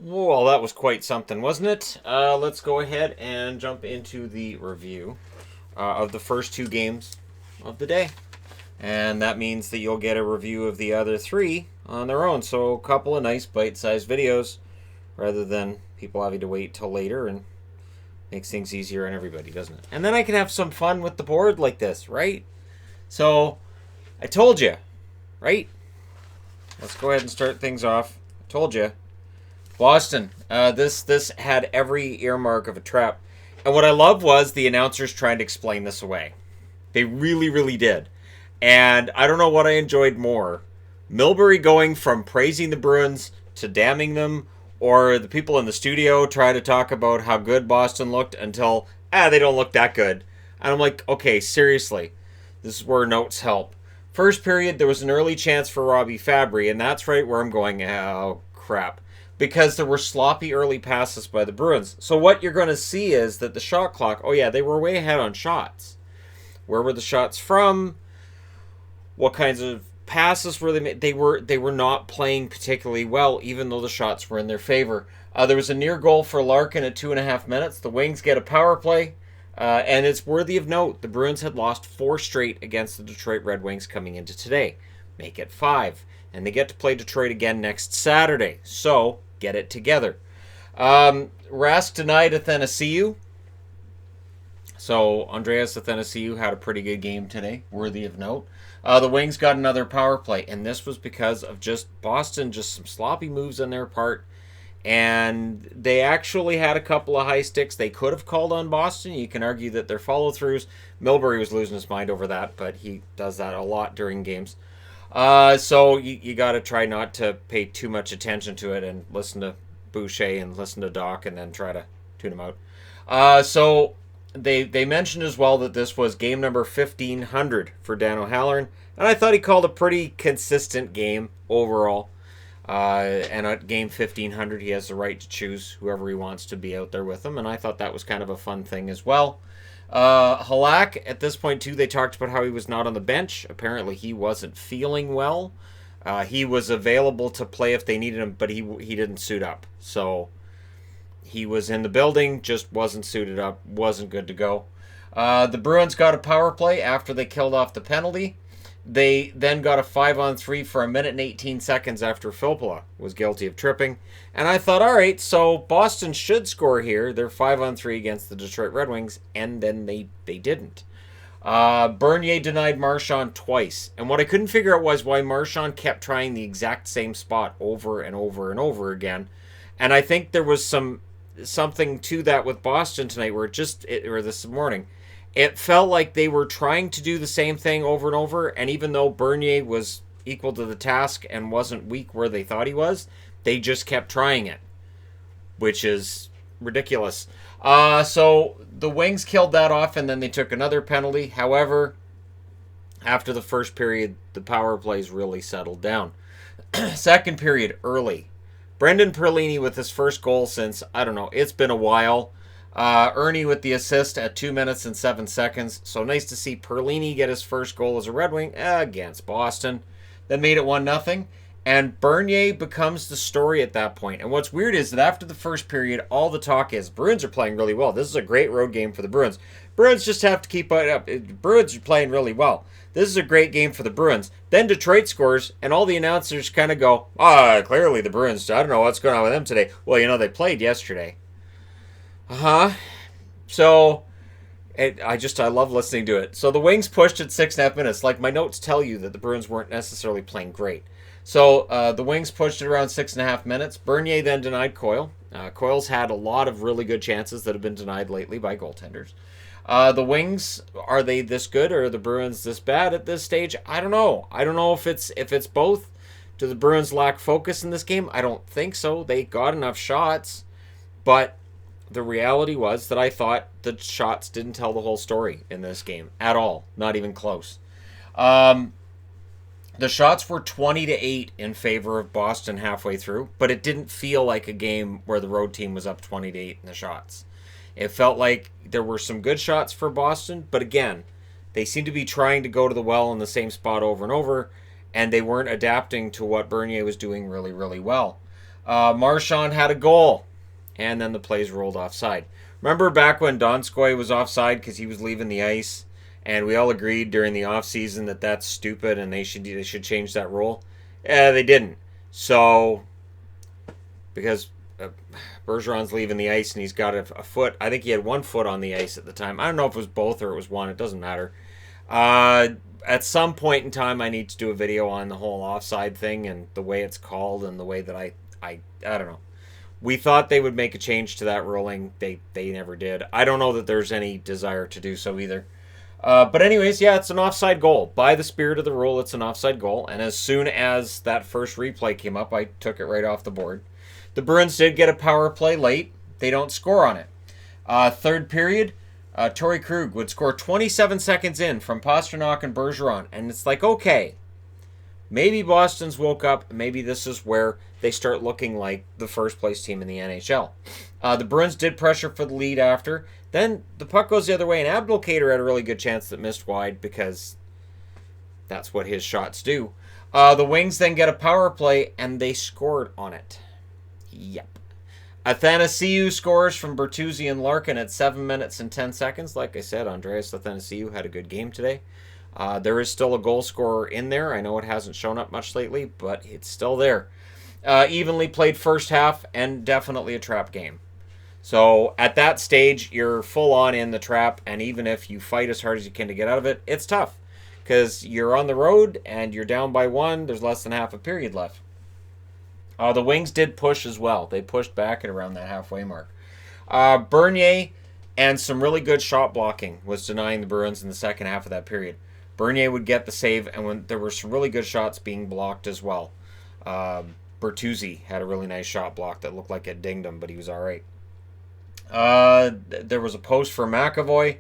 Well, that was quite something, wasn't it? Let's go ahead and jump into the review of the first two games of the day. And that means that you'll get a review of the other three on their own. So, a couple of nice bite-sized videos rather than people having to wait till later, and makes things easier on everybody, doesn't it? And then I can have some fun with the board like this, right? So, I told you, right? Let's go ahead and start things off. I told you. Boston. This had every earmark of a trap. And what I loved was the announcers trying to explain this away. They really, really did. And I don't know what I enjoyed more. Milbury going from praising the Bruins to damning them, or the people in the studio trying to talk about how good Boston looked until, they don't look that good. And I'm like, okay, seriously. This is where notes help. First period, there was an early chance for Robbie Fabry, and that's right where I'm going, oh, crap. Because there were sloppy early passes by the Bruins. So what you're going to see is that the shot clock, they were way ahead on shots. Where were the shots from? What kinds of passes were they made? They were not playing particularly well, even though the shots were in their favor. There was a near goal for Larkin at 2.5 minutes. The Wings get a power play. And it's worthy of note, the Bruins had lost 4 straight against the Detroit Red Wings coming into today. Make it 5. And they get to play Detroit again next Saturday. So, get it together. Rask denied Athanasiou. So, Andreas Athanasiou had a pretty good game today, worthy of note. The Wings got another power play, and this was because of just Boston, just some sloppy moves on their part. And they actually had a couple of high sticks they could have called on Boston. You can argue that their follow-throughs, Milbury was losing his mind over that, but he does that a lot during games. So you got to try not to pay too much attention to it and listen to Boucher and listen to Doc and then try to tune them out. So they mentioned as well that this was game number 1500 for Dan O'Halloran, and I thought he called a pretty consistent game overall. And at game 1500, he has the right to choose whoever he wants to be out there with him, and I thought that was kind of a fun thing as well. Halak, at this point, too, they talked about how he was not on the bench. Apparently, he wasn't feeling well. He was available to play if they needed him, but he didn't suit up. So, he was in the building, just wasn't suited up, wasn't good to go. The Bruins got a power play after they killed off the penalty. They then got a 5-on-3 for 1 minute and 18 seconds after Filppula was guilty of tripping. And I thought, all right, so Boston should score here. They're 5-on-3 against the Detroit Red Wings, and then they didn't. Bernier denied Marchand twice. And what I couldn't figure out was why Marchand kept trying the exact same spot over and over and over again. And I think there was something to that with Boston tonight or this morning. It felt like they were trying to do the same thing over and over, and even though Bernier was equal to the task and wasn't weak where they thought he was, they just kept trying it, which is ridiculous. So the Wings killed that off, and then they took another penalty. However, after the first period, the power plays really settled down. Second period, early. Brendan Perlini with his first goal since, it's been a while. Ernie with the assist at 2 minutes and 7 seconds. So nice to see Perlini get his first goal as a Red Wing against Boston. Then made it 1-0. And Bernier becomes the story at that point. And what's weird is that after the first period, all the talk is Bruins are playing really well. This is a great road game for the Bruins. Bruins just have to keep it up. Bruins are playing really well. This is a great game for the Bruins. Then Detroit scores, and all the announcers kind of go, clearly the Bruins, I don't know what's going on with them today. Well, they played yesterday. So, I love listening to it. So the Wings pushed at 6.5 minutes. Like my notes tell you that the Bruins weren't necessarily playing great. So the Wings pushed it around 6.5 minutes. Bernier then denied Coyle. Coyle's had a lot of really good chances that have been denied lately by goaltenders. The Wings, are they this good or are the Bruins this bad at this stage? I don't know. I don't know if it's both. Do the Bruins lack focus in this game? I don't think so. They got enough shots, but the reality was that I thought the shots didn't tell the whole story in this game at all. Not even close. The shots were 20-8 in favor of Boston halfway through, but it didn't feel like a game where the road team was up 20-8 in the shots. It felt like there were some good shots for Boston, but again, they seemed to be trying to go to the well in the same spot over and over, and they weren't adapting to what Bernier was doing really, really well. Marchand had a goal, and then the plays rolled offside. Remember back when Donskoy was offside because he was leaving the ice, and we all agreed during the offseason that that's stupid and they should change that rule? They didn't. So, because Bergeron's leaving the ice and he's got a foot. I think he had 1 foot on the ice at the time. I don't know if it was both or it was one. It doesn't matter. At some point in time, I need to do a video on the whole offside thing and the way it's called and the way that I don't know. We thought they would make a change to that ruling. They never did. I don't know that there's any desire to do so either. But anyways, yeah, it's an offside goal. By the spirit of the rule, it's an offside goal. And as soon as that first replay came up, I took it right off the board. The Bruins did get a power play late. They don't score on it. Third period, Torrey Krug would score 27 seconds in from Pastrnak and Bergeron. And it's like, okay, maybe Boston's woke up. Maybe this is where they start looking like the first place team in the NHL. The Bruins did pressure for the lead after. Then the puck goes the other way, and Abdelkader had a really good chance that missed wide because that's what his shots do. The Wings then get a power play, and they scored on it. Yep. Athanasiou scores from Bertuzzi and Larkin at 7 minutes and 10 seconds. Like I said, Andreas Athanasiou had a good game today. There is still a goal scorer in there. I know it hasn't shown up much lately, but it's still there. Evenly played first half and definitely a trap game. So at that stage, you're full on in the trap, and even if you fight as hard as you can to get out of it, it's tough because you're on the road and you're down by 1. There's less than half a period left. The Wings did push as well. They pushed back at around that halfway mark. Bernier and some really good shot blocking was denying the Bruins in the second half of that period. Bernier would get the save, and when there were some really good shots being blocked as well. Bertuzzi had a really nice shot block that looked like it dinged him, but he was all right. There was a post for McAvoy.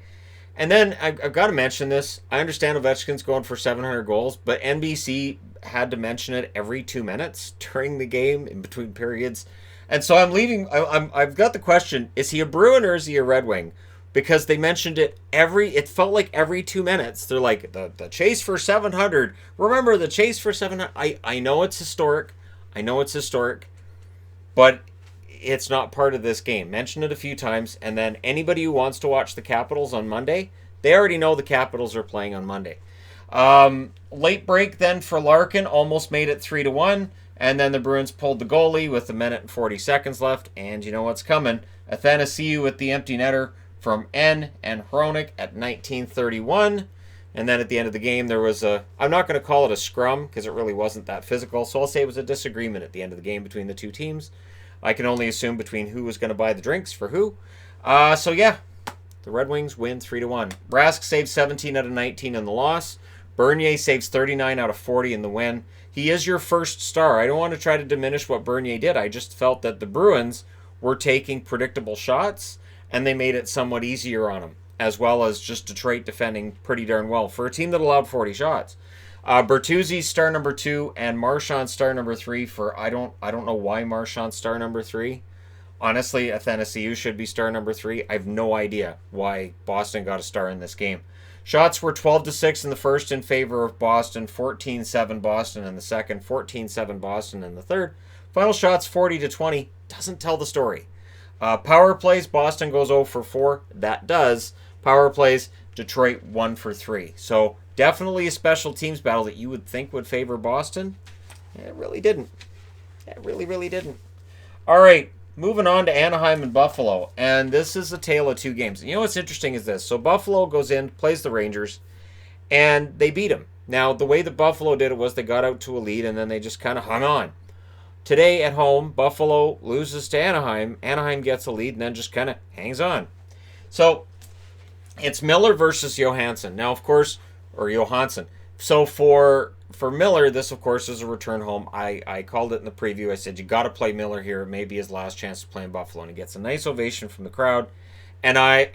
And then I've got to mention this. I understand Ovechkin's going for 700 goals, but NBC had to mention it every 2 minutes during the game in between periods. And so I've got the question, is he a Bruin or is he a Red Wing? Because they mentioned it it felt like every 2 minutes. They're like, the chase for 700. Remember the chase for 700. I know it's historic. But it's not part of this game. Mention it a few times, and then anybody who wants to watch the Capitals on Monday, they already know the Capitals are playing on Monday. Late break then for Larkin, almost made it 3-1, and then the Bruins pulled the goalie with 1 minute and 40 seconds left, and you know what's coming. Athanasiou with the empty netter from N and Hronik at 19:31, and then at the end of the game there was I'm not going to call it a scrum because it really wasn't that physical, so I'll say it was a disagreement at the end of the game between the two teams. I can only assume between who was going to buy the drinks for who. So yeah, the Red Wings win 3-1. Rask saved 17 out of 19 in the loss. Bernier saves 39 out of 40 in the win. He is your first star. I don't want to try to diminish what Bernier did. I just felt that the Bruins were taking predictable shots, and they made it somewhat easier on them, as well as just Detroit defending pretty darn well for a team that allowed 40 shots. Bertuzzi star number 2 and Marchand star number 3 for I don't know why Marchand star number 3. Honestly, Athanasiou should be star number 3. I have no idea why Boston got a star in this game. Shots were 12-6 in the first in favor of Boston, 14-7 Boston in the second, 14-7 Boston in the third. Final shots 40-20. Doesn't tell the story. Power plays, Boston goes 0 for 4. That does. Power plays, Detroit 1 for 3. So definitely a special teams battle that you would think would favor Boston. It really didn't. It really didn't. All right, moving on to Anaheim and Buffalo. And this is a tale of two games. You know what's interesting is this. So Buffalo goes in, plays the Rangers, and they beat them. Now, the way that Buffalo did it was they got out to a lead, and then they just kind of hung on. Today at home, Buffalo loses to Anaheim. Anaheim gets a lead and then just kind of hangs on. So it's Miller versus Johansson. Now, of course, or Johansson. So for Miller, this, of course, is a return home. I called it in the preview. I said, you got to play Miller here. It may be his last chance to play in Buffalo. And he gets a nice ovation from the crowd. And I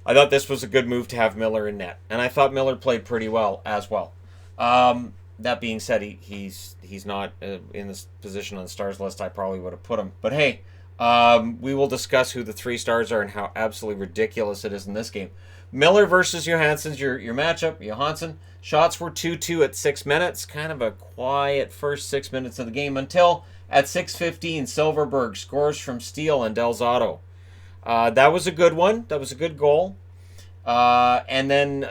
thought this was a good move to have Miller in net. And I thought Miller played pretty well as well. That being said, he's not in this position on the stars list I probably would have put him. But hey, we will discuss who the 3 stars are and how absolutely ridiculous it is in this game. Miller versus Johansson's your matchup. Johansson, shots were 2-2 at 6 minutes. Kind of a quiet first 6 minutes of the game until at 6:15, Silverberg scores from Steele and Delzato. That was a good one. That was a good goal. And then,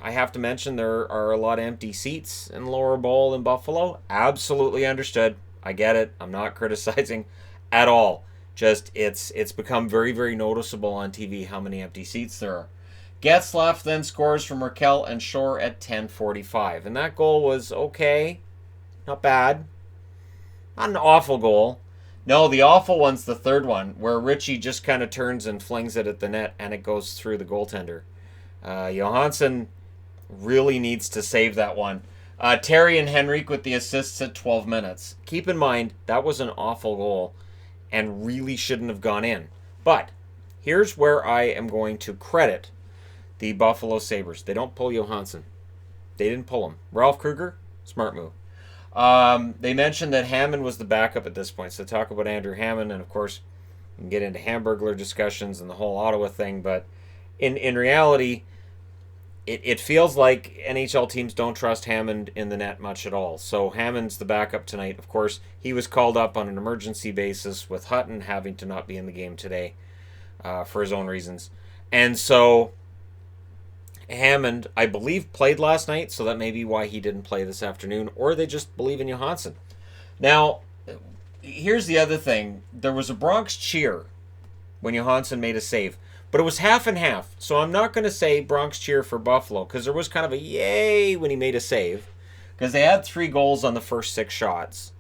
I have to mention there are a lot of empty seats in lower bowl in Buffalo. Absolutely understood. I get it. I'm not criticizing at all. Just it's become very, very noticeable on TV how many empty seats there are. Getzlaf then scores from Raquel and Shore at 10:45. And that goal was okay. Not bad. Not an awful goal. No, the awful one's the third one, where Ritchie just kind of turns and flings it at the net, and it goes through the goaltender. Johansson really needs to save that one. Terry and Henrique with the assists at 12 minutes. Keep in mind, that was an awful goal and really shouldn't have gone in. But here's where I am going to credit the Buffalo Sabres. They don't pull Johansson. They didn't pull him. Ralph Kruger, smart move. They mentioned that Hammond was the backup at this point. So talk about Andrew Hammond, and of course, we can get into Hamburglar discussions and the whole Ottawa thing. But in reality, it feels like NHL teams don't trust Hammond in the net much at all. So Hammond's the backup tonight. Of course, he was called up on an emergency basis with Hutton having to not be in the game today for his own reasons. And so Hammond, I believe, played last night, so that may be why he didn't play this afternoon, or they just believe in Johansson. Now, here's the other thing. There was a Bronx cheer when Johansson made a save, but it was half and half, so I'm not going to say Bronx cheer for Buffalo, because there was kind of a yay when he made a save, because they had 3 goals on the first 6 shots.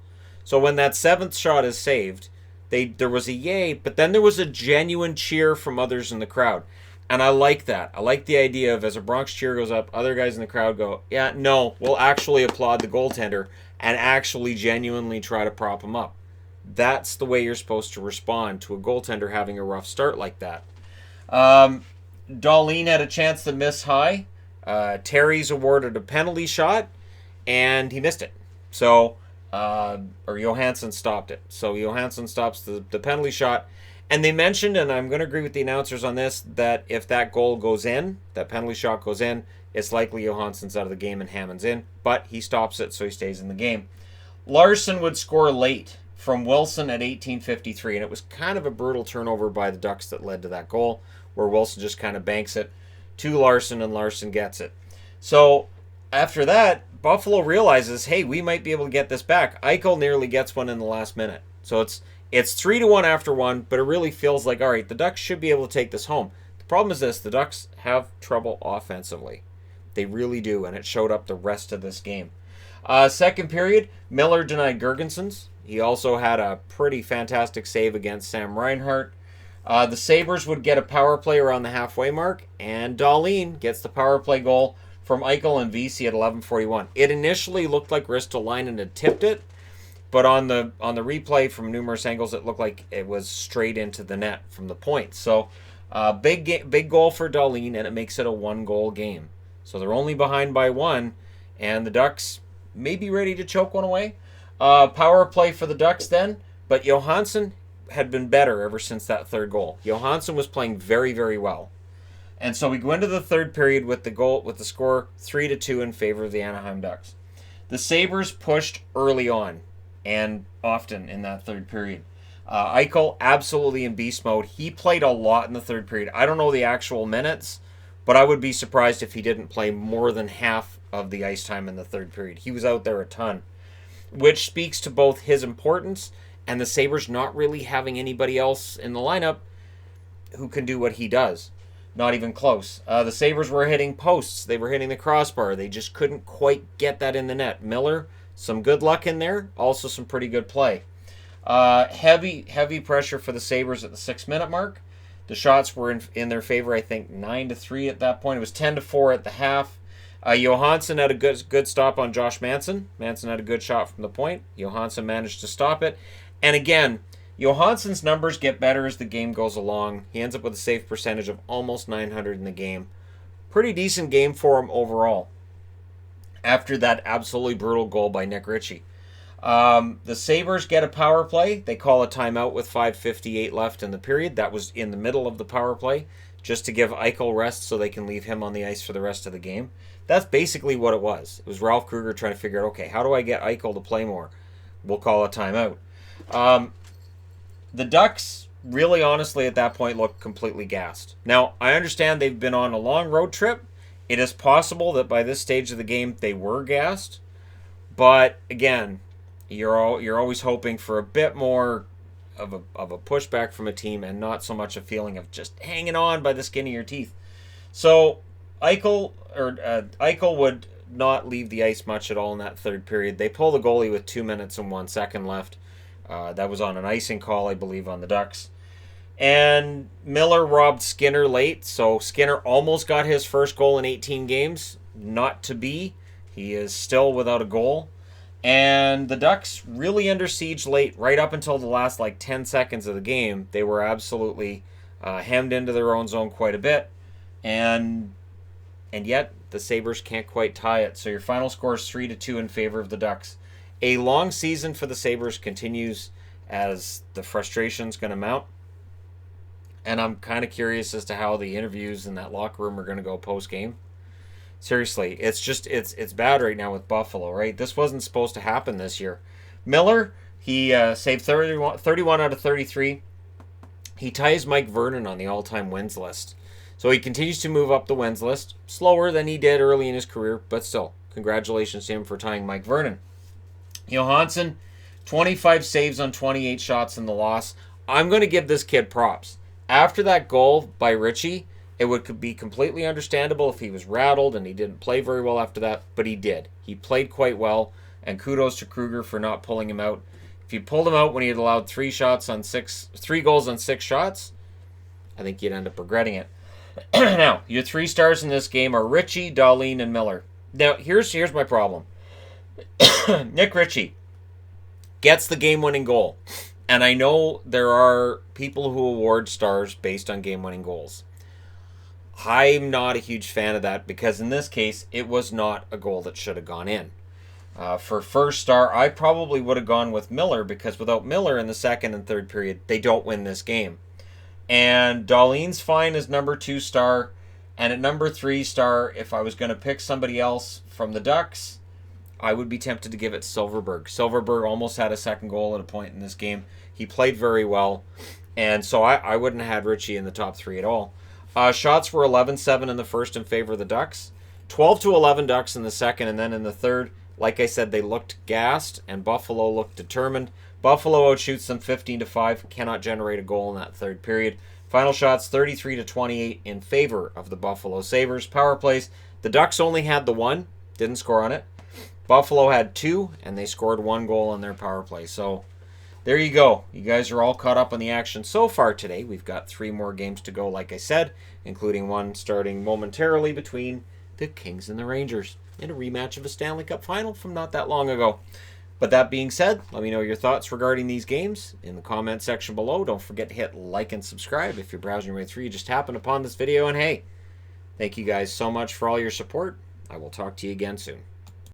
So when that 7th shot is saved, there was a yay, but then there was a genuine cheer from others in the crowd. And I like that. I like the idea of as a Bronx cheer goes up, other guys in the crowd go, yeah, no, we'll actually applaud the goaltender and actually genuinely try to prop him up. That's the way you're supposed to respond to a goaltender having a rough start like that. Dahlin had a chance to miss high. Terry's awarded a penalty shot, and he missed it. So, or Johansson stopped it. So Johansson stops the penalty shot. And they mentioned, and I'm going to agree with the announcers on this, that if that goal goes in, that penalty shot goes in, it's likely Johansson's out of the game and Hammond's in. But he stops it, so he stays in the game. Larson would score late from Wilson at 18:53, and it was kind of a brutal turnover by the Ducks that led to that goal, where Wilson just kind of banks it to Larson, and Larson gets it. So after that, Buffalo realizes, hey, we might be able to get this back. Eichel nearly gets one in the last minute. So it's 3-1 after one, but it really feels like, all right, the Ducks should be able to take this home. The problem is this, the Ducks have trouble offensively. They really do, and it showed up the rest of this game. Second period, Miller denied Girgensons. He also had a pretty fantastic save against Sam Reinhart. The Sabres would get a power play around the halfway mark, and Dahlin gets the power play goal from Eichel and Vesey at 11:41. It initially looked like Ristolainen had tipped it, but on the replay from numerous angles, it looked like it was straight into the net from the point. So big goal for Dahlin, and it makes it a 1-goal game. So they're only behind by 1, and the Ducks may be ready to choke one away. Power play for the Ducks then, but Johansson had been better ever since that 3rd goal. Johansson was playing very, very well. And so we go into the 3rd period with the score 3-2 in favor of the Anaheim Ducks. The Sabres pushed early on and often in that 3rd period. Eichel absolutely in beast mode. He played a lot in the 3rd period. I don't know the actual minutes, but I would be surprised if he didn't play more than half of the ice time in the 3rd period. He was out there a ton, which speaks to both his importance and the Sabres not really having anybody else in the lineup who can do what he does. Not even close. The Sabres were hitting posts. They were hitting the crossbar. They just couldn't quite get that in the net. Miller, some good luck in there. Also some pretty good play. Heavy pressure for the Sabres at the 6-minute mark. The shots were in their favor, I think, 9-3 at that point. It was 10-4 at the half. Johansson had a good stop on Josh Manson. Manson had a good shot from the point. Johansson managed to stop it. And again, Johansson's numbers get better as the game goes along. He ends up with a save percentage of almost .900 in the game. Pretty decent game for him overall after that absolutely brutal goal by Nick Ritchie. The Sabres get a power play. They call a timeout with 5:58 left in the period. That was in the middle of the power play just to give Eichel rest so they can leave him on the ice for the rest of the game. That's basically what it was. It was Ralph Krueger trying to figure out, okay, how do I get Eichel to play more? We'll call a timeout. The Ducks really honestly at that point looked completely gassed. Now, I understand they've been on a long road trip. It is possible that by this stage of the game they were gassed. But again, you're always hoping for a bit more of a pushback from a team and not so much a feeling of just hanging on by the skin of your teeth. So Eichel would not leave the ice much at all in that third period. They pull the goalie with 2 minutes and 1 second left. That was on an icing call, I believe, on the Ducks. And Miller robbed Skinner late, so Skinner almost got his first goal in 18 games. Not to be. He is still without a goal. And the Ducks really under siege late, right up until the last 10 seconds of the game. They were absolutely hemmed into their own zone quite a bit. And yet the Sabres can't quite tie it. So your final score is 3-2 in favor of the Ducks. A long season for the Sabres continues as the frustration's going to mount. And I'm kind of curious as to how the interviews in that locker room are going to go post-game. Seriously, it's bad right now with Buffalo, right? This wasn't supposed to happen this year. Miller, he saved 31 out of 33. He ties Mike Vernon on the all-time wins list. So he continues to move up the wins list. Slower than he did early in his career, but still, congratulations to him for tying Mike Vernon. Johansson, 25 saves on 28 shots in the loss. I'm going to give this kid props. After that goal by Ritchie, it would be completely understandable if he was rattled and he didn't play very well after that, but he did. He played quite well, and kudos to Krueger for not pulling him out. If you pulled him out when he had allowed 3 goals on 6 shots, I think you'd end up regretting it. Now, your 3 stars in this game are Ritchie, Dahlin, and Miller. Now, here's my problem. Nick Ritchie gets the game-winning goal. And I know there are people who award stars based on game-winning goals. I'm not a huge fan of that because in this case, it was not a goal that should have gone in. For first star, I probably would have gone with Miller because without Miller in the second and third period, they don't win this game. And Dahlin's fine as number 2 star. And at number 3 star, if I was going to pick somebody else from the Ducks, I would be tempted to give it to Silverberg. Silverberg almost had a second goal at a point in this game. He played very well. And so I wouldn't have had Ritchie in the top 3 at all. Shots were 11-7 in the first in favor of the Ducks. 12-11 Ducks in the second, and then in the third, like I said, they looked gassed, and Buffalo looked determined. Buffalo outshoots them 15-5, cannot generate a goal in that third period. Final shots 33-28 in favor of the Buffalo Sabres. Power plays, the Ducks only had the 1, didn't score on it. Buffalo had 2, and they scored 1 goal on their power play. So there you go. You guys are all caught up on the action so far today. We've got 3 more games to go, like I said, including one starting momentarily between the Kings and the Rangers in a rematch of a Stanley Cup final from not that long ago. But that being said, let me know your thoughts regarding these games in the comment section below. Don't forget to hit like and subscribe if you're browsing your way through. You just happened upon this video. And hey, thank you guys so much for all your support. I will talk to you again soon.